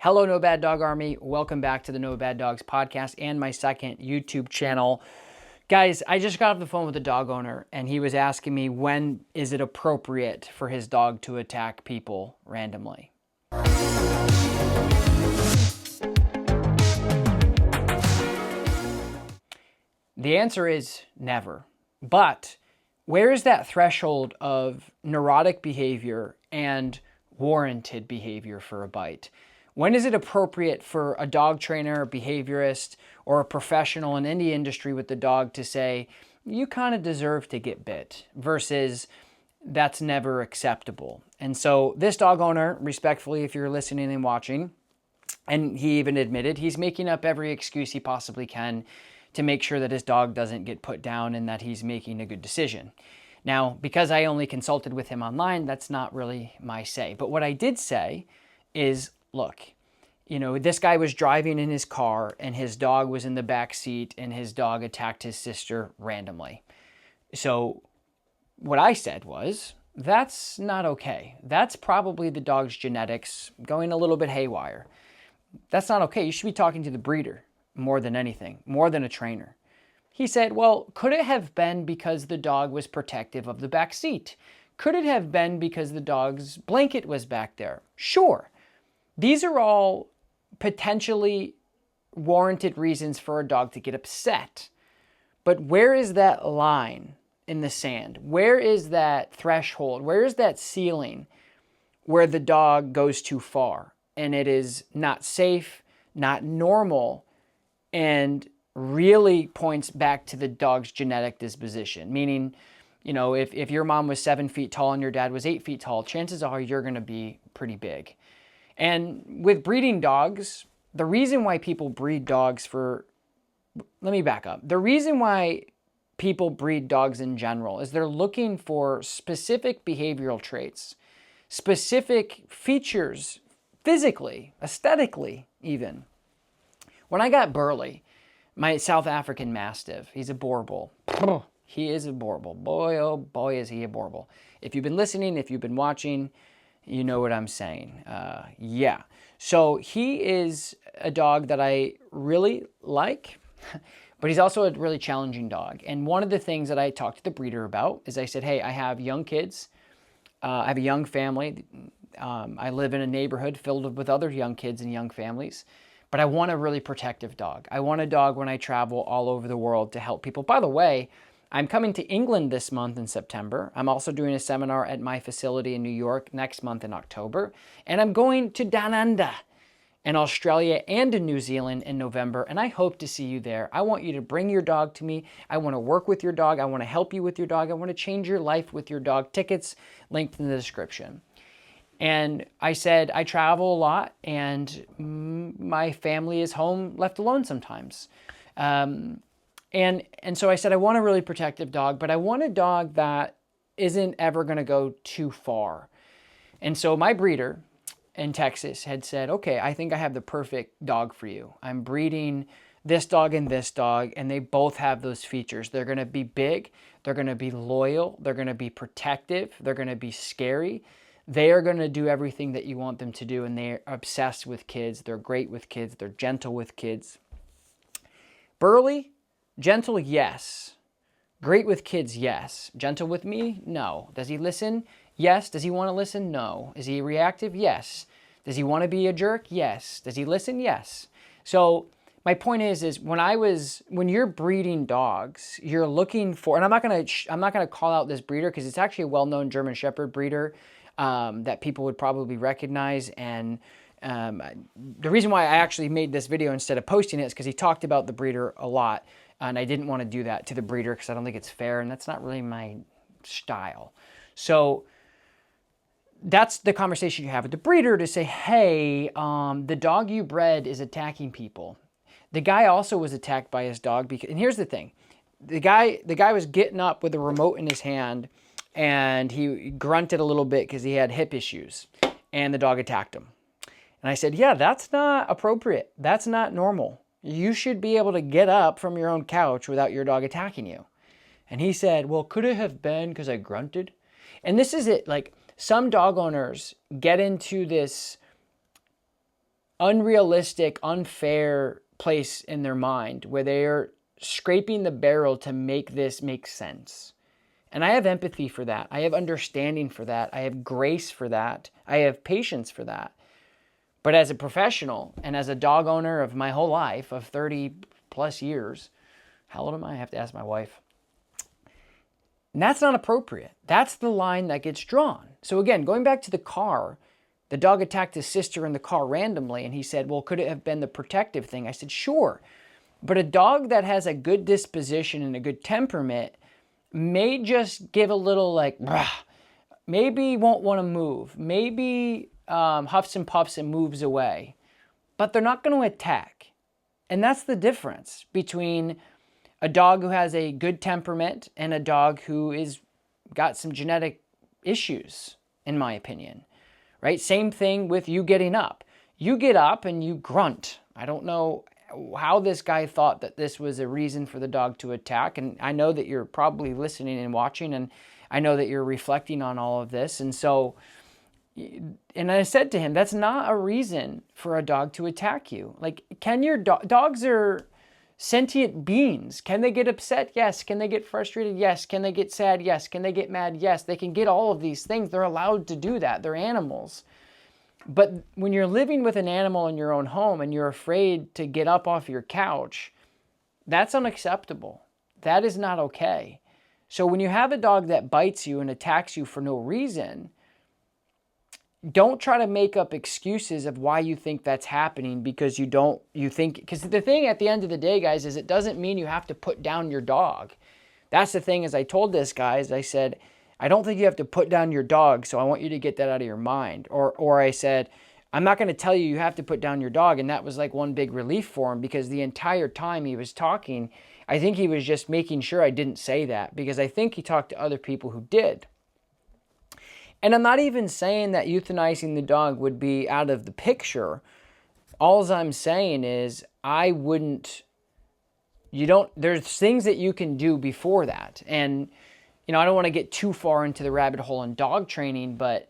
Hello, No Bad Dog Army. Welcome back to the No Bad Dogs podcast and my second YouTube channel. Guys, I just got off the phone with a dog owner and he was asking me when is it appropriate for his dog to attack people randomly. The answer is never. But where is that threshold of neurotic behavior and warranted behavior for a bite? When is it appropriate for a dog trainer, a behaviorist, or a professional in any industry with the dog to say, you kind of deserve to get bit, versus that's never acceptable? And so this dog owner, respectfully, if you're listening and watching, and he even admitted he's making up every excuse he possibly can to make sure that his dog doesn't get put down and that he's making a good decision. Now, because I only consulted with him online, that's not really my say. But what I did say is, look, this guy was driving in his car and his dog was in the back seat and his dog attacked his sister randomly. So what I said was, that's not okay. That's probably the dog's genetics going a little bit haywire. That's not okay. You should be talking to the breeder more than anything, more than a trainer. He said, well, could it have been because the dog was protective of the back seat? Could it have been because the dog's blanket was back there? Sure. These are all potentially warranted reasons for a dog to get upset. But where is that line in the sand? Where is that threshold? Where is that ceiling where the dog goes too far and it is not safe, not normal, and really points back to the dog's genetic disposition? Meaning, if your mom was 7 feet tall and your dad was 8 feet tall, chances are you're going to be pretty big. And with breeding dogs, the reason why people breed dogs let me back up. The reason why people breed dogs in general is they're looking for specific behavioral traits, specific features, physically, aesthetically even. When I got Burley, my South African Mastiff, he's a Boerboel. He is a Boerboel. Boy, oh boy, is he a Boerboel. If you've been listening, if you've been watching, you know what I'm saying. Yeah. So he is a dog that I really like, but he's also a really challenging dog. And one of the things that I talked to the breeder about is I said, hey, I have young kids. I have a young family. I live in a neighborhood filled with other young kids and young families. But I want a really protective dog. I want a dog when I travel all over the world to help people. By the way, I'm coming to England this month in September. I'm also doing a seminar at my facility in New York next month in October. And I'm going to Down Under in Australia and in New Zealand in November. And I hope to see you there. I want you to bring your dog to me. I want to work with your dog. I want to help you with your dog. I want to change your life with your dog. Tickets linked in the description. And I said, I travel a lot and my family is home left alone sometimes. And so I said, I want a really protective dog, but I want a dog that isn't ever going to go too far. And so my breeder in Texas had said, okay, I think I have the perfect dog for you. I'm breeding this dog, and they both have those features. They're going to be big. They're going to be loyal. They're going to be protective. They're going to be scary. They are going to do everything that you want them to do, and they're obsessed with kids. They're great with kids. They're gentle with kids. Burley, gentle, yes. Great with kids, yes. Gentle with me? No. Does he listen? Yes. Does he want to listen? No. Is he reactive? Yes. Does he want to be a jerk? Yes. Does he listen? Yes. So my point is when you're breeding dogs, you're looking for, and I'm not going to call out this breeder because it's actually a well-known German Shepherd breeder that people would probably recognize. And the reason why I actually made this video instead of posting it is because he talked about the breeder a lot. And I didn't want to do that to the breeder because I don't think it's fair. And that's not really my style. So that's the conversation you have with the breeder to say, hey, the dog you bred is attacking people. The guy also was attacked by his dog. And here's the thing. The guy was getting up with a remote in his hand. And he grunted a little bit because he had hip issues, and the dog attacked him. And I said, yeah, that's not appropriate. That's not normal. You should be able to get up from your own couch without your dog attacking you. And he said, well, could it have been because I grunted? And this is it. Like, some dog owners get into this unrealistic, unfair place in their mind where they are scraping the barrel to make this make sense. And I have empathy for that. I have understanding for that. I have grace for that. I have patience for that. But as a professional and as a dog owner of my whole life, of 30 plus years, how old am I? I have to ask my wife. And that's not appropriate. That's the line that gets drawn. So again, going back to the car, the dog attacked his sister in the car randomly, and he said, well, could it have been the protective thing? I said, sure. But a dog that has a good disposition and a good temperament may just give a little like, brah. Maybe won't want to move. Maybe huffs and puffs and moves away. But they're not going to attack. And that's the difference between a dog who has a good temperament and a dog who is got some genetic issues, in my opinion. Right? Same thing with you getting up. You get up and you grunt. I don't know how this guy thought that this was a reason for the dog to attack. And I know that you're probably listening and watching, and I know that you're reflecting on all of this. And so, and I said to him, that's not a reason for a dog to attack you. Like, can your dogs are sentient beings. Can they get upset? Yes. Can they get frustrated? Yes. Can they get sad? Yes. Can they get mad? Yes. They can get all of these things. They're allowed to do that. They're animals. But when you're living with an animal in your own home and you're afraid to get up off your couch, that's unacceptable. That is not okay. So when you have a dog that bites you and attacks you for no reason, don't try to make up excuses of why you think that's happening because because the thing at the end of the day, guys, is it doesn't mean you have to put down your dog. That's the thing. As I told this guy, is I said, I don't think you have to put down your dog, so I want you to get that out of your mind. Or I said, I'm not going to tell you you have to put down your dog. And that was like one big relief for him, because the entire time he was talking, I think he was just making sure I didn't say that, because I think he talked to other people who did. And I'm not even saying that euthanizing the dog would be out of the picture. All I'm saying is there's things that you can do before that. And I don't want to get too far into the rabbit hole in dog training, but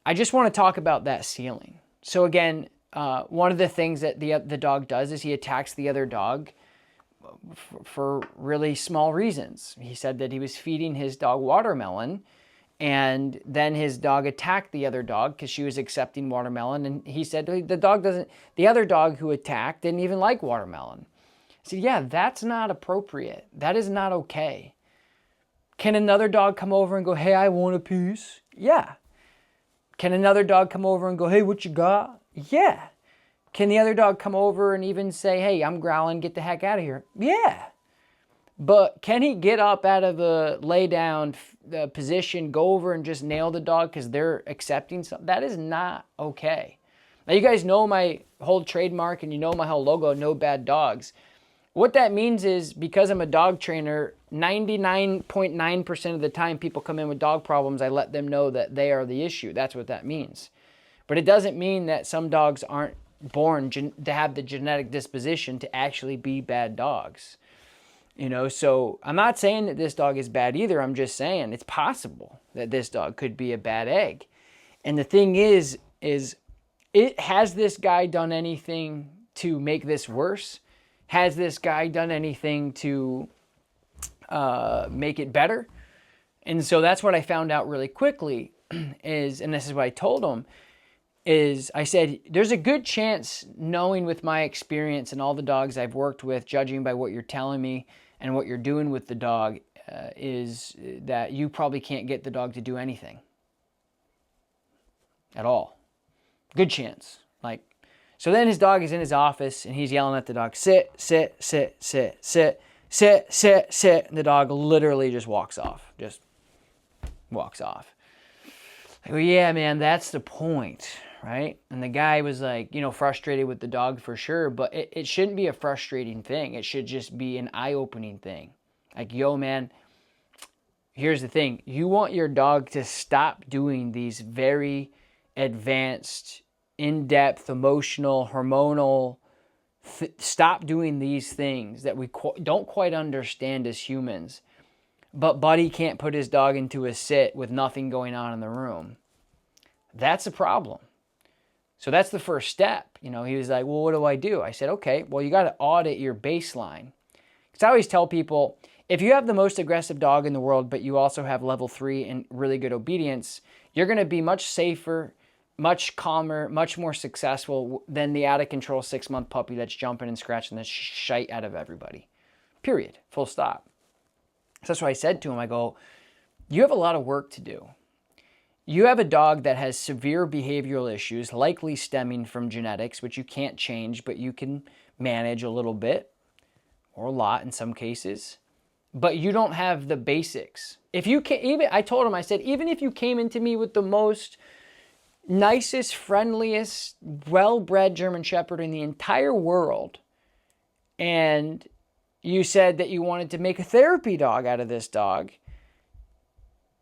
I just want to talk about that ceiling. So again, one of the things that the dog does is he attacks the other dog for really small reasons. He said that he was feeding his dog watermelon, and then his dog attacked the other dog because she was accepting watermelon. And he said the other dog who attacked didn't even like watermelon. I said, yeah, that's not appropriate. That is not okay. Can another dog come over and go, hey, I want a piece? Yeah. Can another dog come over and go, hey, what you got? Yeah. Can the other dog come over and even say, hey, I'm growling, get the heck out of here? Yeah. But can he get up out of a lay down position, go over and just nail the dog because they're accepting something? That is not okay. Now, you guys know my whole trademark and you know my whole logo, No Bad Dogs. What that means is, because I'm a dog trainer, 99.9% of the time people come in with dog problems, I let them know that they are the issue. That's what that means. But it doesn't mean that some dogs aren't born to have the genetic disposition to actually be bad dogs. So I'm not saying that this dog is bad either. I'm just saying it's possible that this dog could be a bad egg. And the thing is has this guy done anything to make this worse? Has this guy done anything to make it better? And so that's what I found out really quickly and this is what I told him, is I said, there's a good chance, knowing with my experience and all the dogs I've worked with, judging by what you're telling me and what you're doing with the dog, is that you probably can't get the dog to do anything at all. Good chance. So then his dog is in his office and he's yelling at the dog, sit, sit, sit, sit, sit, sit, sit, sit. And the dog literally just walks off. I go, yeah, man, that's the point, right? And the guy was like, frustrated with the dog for sure, but it shouldn't be a frustrating thing. It should just be an eye-opening thing. Like, yo, man, here's the thing. You want your dog to stop doing these very advanced, in-depth, emotional, hormonal, stop doing these things that we don't quite understand as humans. But Buddy can't put his dog into a sit with nothing going on in the room. That's a problem. So that's the first step. You know, he was like, well, what do I do? I said, okay, well, you got to audit your baseline. Because I always tell people, if you have the most aggressive dog in the world, but you also have level 3 and really good obedience, you're going to be much safer, much calmer, much more successful than the out-of-control 6-month puppy that's jumping and scratching the shite out of everybody. Period. Full stop. So that's what I said to him. I go, you have a lot of work to do. You have a dog that has severe behavioral issues, likely stemming from genetics, which you can't change, but you can manage a little bit, or a lot in some cases. But you don't have the basics. If you can, even I told him, I said, even if you came into me with the most nicest, friendliest, well-bred German Shepherd in the entire world, and you said that you wanted to make a therapy dog out of this dog,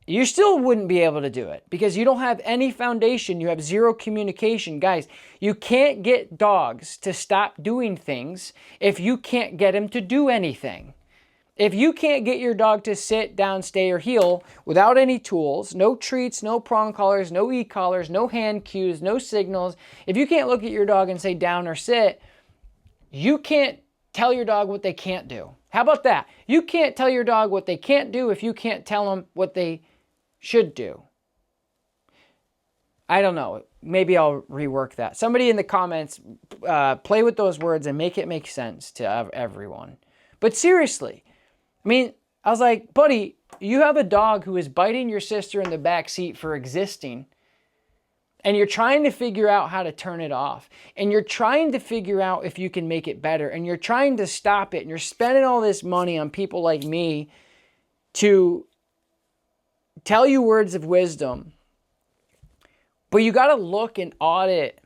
you still wouldn't be able to do it because you don't have any foundation. You have zero communication. Guys, you can't get dogs to stop doing things if you can't get them to do anything. If you can't get your dog to sit, down, stay, or heel without any tools, no treats, no prong collars, no e-collars, no hand cues, no signals, if you can't look at your dog and say down or sit, you can't tell your dog what they can't do. How about that? You can't tell your dog what they can't do if you can't tell them what they should do. I don't know. Maybe I'll rework that. Somebody in the comments, play with those words and make it make sense to everyone. But seriously, I mean, I was like, buddy, you have a dog who is biting your sister in the back seat for existing, and you're trying to figure out how to turn it off, and you're trying to figure out if you can make it better, and you're trying to stop it, and you're spending all this money on people like me to tell you words of wisdom, but you got to look and audit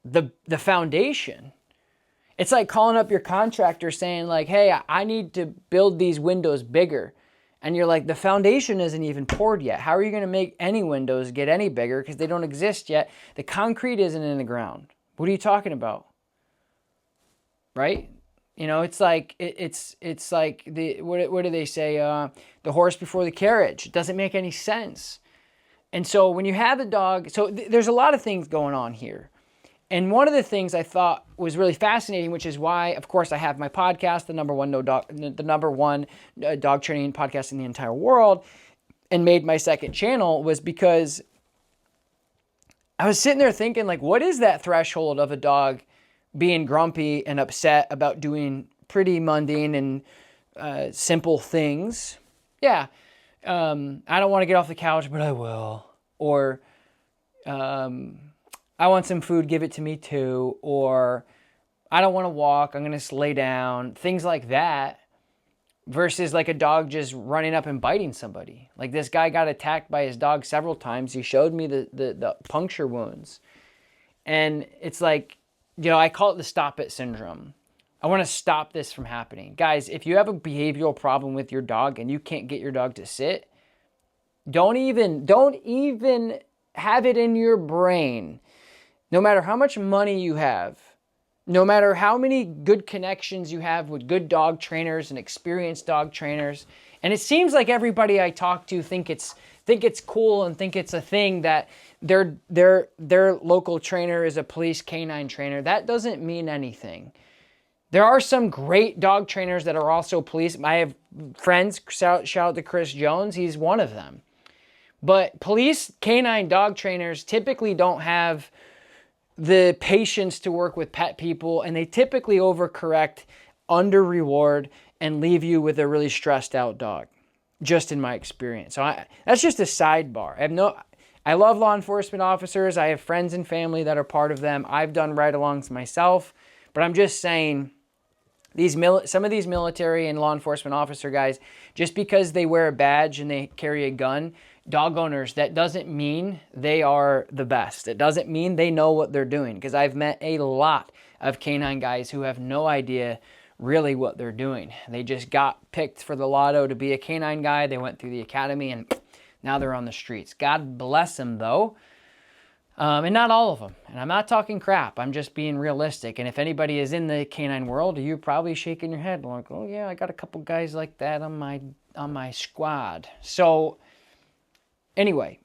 the foundation. It's like calling up your contractor saying like, hey, I need to build these windows bigger. And you're like, the foundation isn't even poured yet. How are you going to make any windows get any bigger? Because they don't exist yet. The concrete isn't in the ground. What are you talking about? Right? You know, it's like it's like what do they say? The horse before the carriage. It doesn't make any sense. And so when you have a dog, so there's a lot of things going on here. And one of the things I thought was really fascinating, which is why, of course, I have my podcast, the number one dog training podcast in the entire world, and made my second channel, was because I was sitting there thinking, like, what is that threshold of a dog being grumpy and upset about doing pretty mundane and simple things? Yeah, I don't want to get off the couch, but I will. Or I want some food, give it to me too. Or I don't want to walk, I'm going to lay down. Things like that. Versus like a dog just running up and biting somebody. Like this guy got attacked by his dog several times. He showed me the puncture wounds. And it's like, you know, I call it the stop it syndrome. I want to stop this from happening. Guys, if you have a behavioral problem with your dog and you can't get your dog to sit, don't even have it in your brain. No matter how much money you have, no matter how many good connections you have with good dog trainers and experienced dog trainers, and it seems like everybody I talk to think it's cool and think it's a thing that their local trainer is a police canine trainer. That doesn't mean anything. There are some great dog trainers that are also police. I have friends, shout out to Chris Jones, he's one of them. But police canine dog trainers typically don't have the patience to work with pet people, and they typically overcorrect, under reward, and leave you with a really stressed out dog, just in my experience. So that's just a sidebar. I love law enforcement officers. I have friends and family that are part of them. I've done ride-alongs myself, but I'm just saying some of these military and law enforcement officer guys, just because they wear a badge and they carry a gun, dog owners, that doesn't mean they are the best. It doesn't mean they know what they're doing, because I've met a lot of canine guys who have no idea really what they're doing. They just got picked for the lotto to be a canine guy. They went through the academy and now they're on the streets. God bless them though. And not all of them. And I'm not talking crap. I'm just being realistic. And if anybody is in the canine world, you're probably shaking your head like, oh yeah, I got a couple guys like that on my squad. So anyway,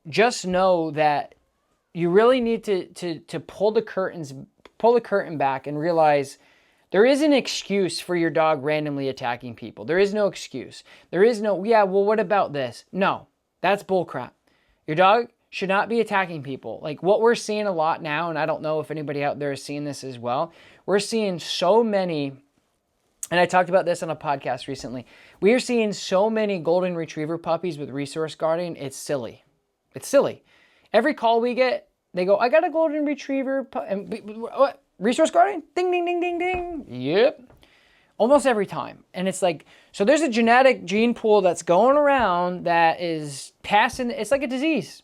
just know that you really need to pull the curtain back and realize there is an excuse for your dog randomly attacking people. There is no excuse. There is no, yeah, well, what about this? No, that's bullcrap. Your dog should not be attacking people. Like what we're seeing a lot now, and I don't know if anybody out there is seeing this as well, we're seeing so many, and I talked about this on a podcast recently, we are seeing so many golden retriever puppies with resource guarding. It's silly. It's silly. Every call we get, they go, I got a golden retriever, what? Resource guarding? Ding, ding, ding, ding, ding. Yep. Almost every time. And it's like, so there's a genetic gene pool that's going around that is passing, it's like a disease.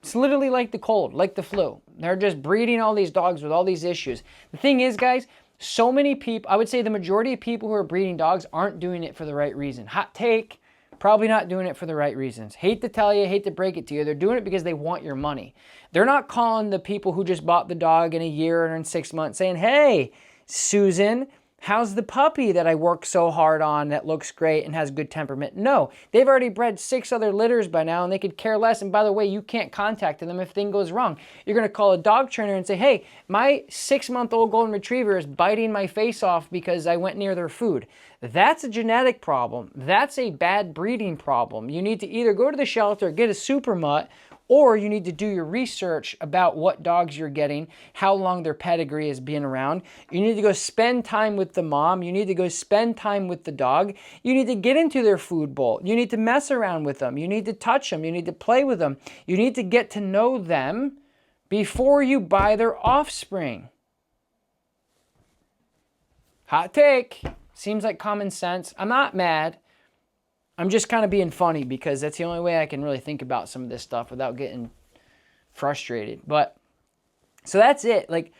It's literally like the cold, like the flu. They're just breeding all these dogs with all these issues. The thing is, guys, so many people, I would say the majority of people who are breeding dogs aren't doing it for the right reason. Hot take, probably not doing it for the right reasons. Hate to tell you, hate to break it to you. They're doing it because they want your money. They're not calling the people who just bought the dog in a year or in 6 months saying, hey, Susan, how's the puppy that I worked so hard on that looks great and has good temperament? No, they've already bred 6 other litters by now and they could care less. And by the way, you can't contact them if thing goes wrong. You're going to call a dog trainer and say, hey, my 6-month-old golden retriever is biting my face off because I went near their food. That's a genetic problem. That's a bad breeding problem. You need to either go to the shelter, get a super mutt, or you need to do your research about what dogs you're getting, how long their pedigree has been around. You need to go spend time with the mom. You need to go spend time with the dog. You need to get into their food bowl. You need to mess around with them. You need to touch them. You need to play with them. You need to get to know them before you buy their offspring. Hot take. Seems like common sense. I'm not mad. I'm just kind of being funny because that's the only way I can really think about some of this stuff without getting frustrated. But so that's it. Like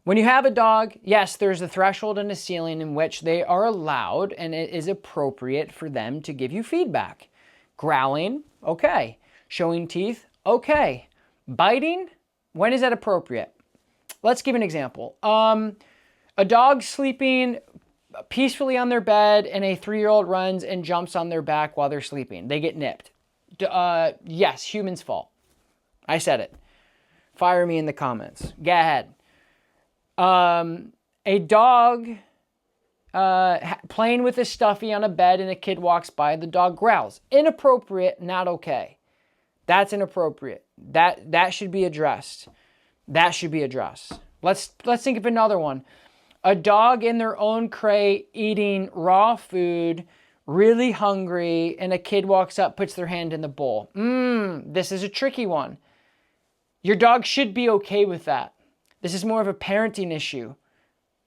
when you have a dog, yes, there's a threshold and a ceiling in which they are allowed and it is appropriate for them to give you feedback. Growling, okay. Showing teeth, okay. Biting, when is that appropriate? Let's give an example. A dog sleeping peacefully on their bed and a 3-year-old runs and jumps on their back while they're sleeping. They get nipped. Yes, human's fault. I said it. Fire me in the comments. Go ahead. A dog playing with a stuffy on a bed and a kid walks by, the dog growls. Inappropriate, not okay. That's inappropriate. That should be addressed. That should be addressed. Let's think of another one. A dog in their own crate eating raw food, really hungry, and a kid walks up, puts their hand in the bowl. This is a tricky one. Your dog should be okay with that. This is more of a parenting issue,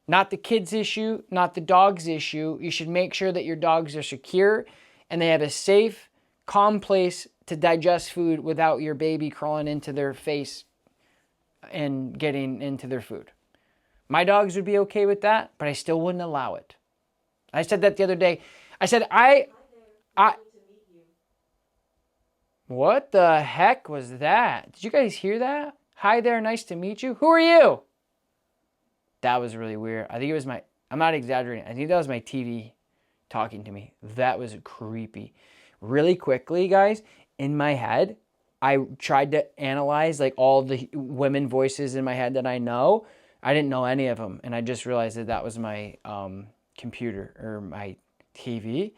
not the kid's issue, not the dog's issue. You should make sure that your dogs are secure and they have a safe, calm place to digest food without your baby crawling into their face and getting into their food. My dogs would be okay with that, but I still wouldn't allow it. I said that the other day. I said, what the heck was that? Did you guys hear that? Hi there, nice to meet you. Who are you? That was really weird. I think it was I'm not exaggerating. I think that was my TV talking to me. That was creepy. Really quickly, guys, in my head, I tried to analyze like all the women voices in my head that I know. I didn't know any of them, and I just realized that was my computer or my TV.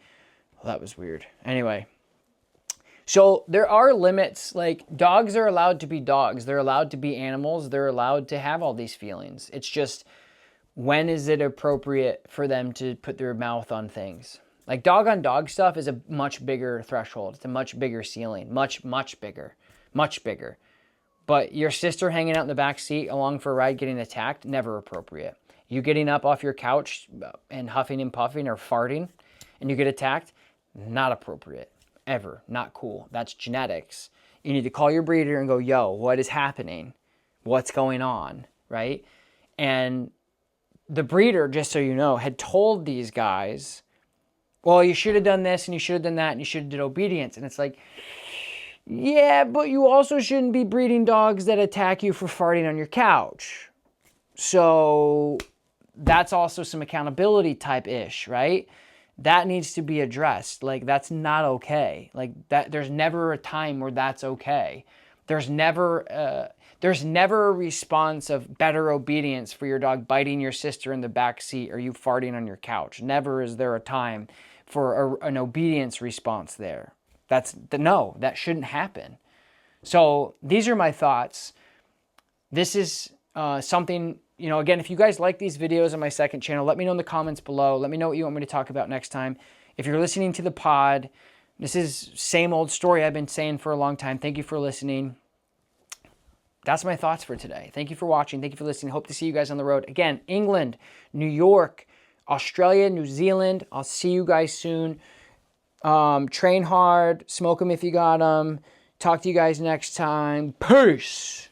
Well, that was weird. Anyway, so there are limits. Like dogs are allowed to be dogs. They're allowed to be animals. They're allowed to have all these feelings. It's just when is it appropriate for them to put their mouth on things? Like dog on dog stuff is a much bigger threshold. It's a much bigger ceiling. Much bigger. Much bigger. But your sister hanging out in the back seat along for a ride getting attacked, never appropriate. You getting up off your couch and huffing and puffing or farting and you get attacked, not appropriate. Ever. Not cool. That's genetics. You need to call your breeder and go, yo, what is happening? What's going on? Right? And the breeder, just so you know, had told these guys, well, you should have done this and you should have done that and you should have did obedience. And it's like, yeah, but you also shouldn't be breeding dogs that attack you for farting on your couch. So that's also some accountability type ish, right? That needs to be addressed. Like that's not okay. Like that, there's never a time where that's okay. There's never, There's never a response of better obedience for your dog biting your sister in the back seat or you farting on your couch. Never is there a time for an obedience response there. No, that shouldn't happen. So these are my thoughts. This is something, again, if you guys like these videos on my second channel, let me know in the comments below. Let me know what you want me to talk about next time. If you're listening to the pod, this is same old story I've been saying for a long time. Thank you for listening. That's my thoughts for today. Thank you for watching. Thank you for listening. Hope to see you guys on the road. Again, England, New York, Australia, New Zealand. I'll see you guys soon. Train hard. Smoke them if you got them. Talk to you guys next time. Peace.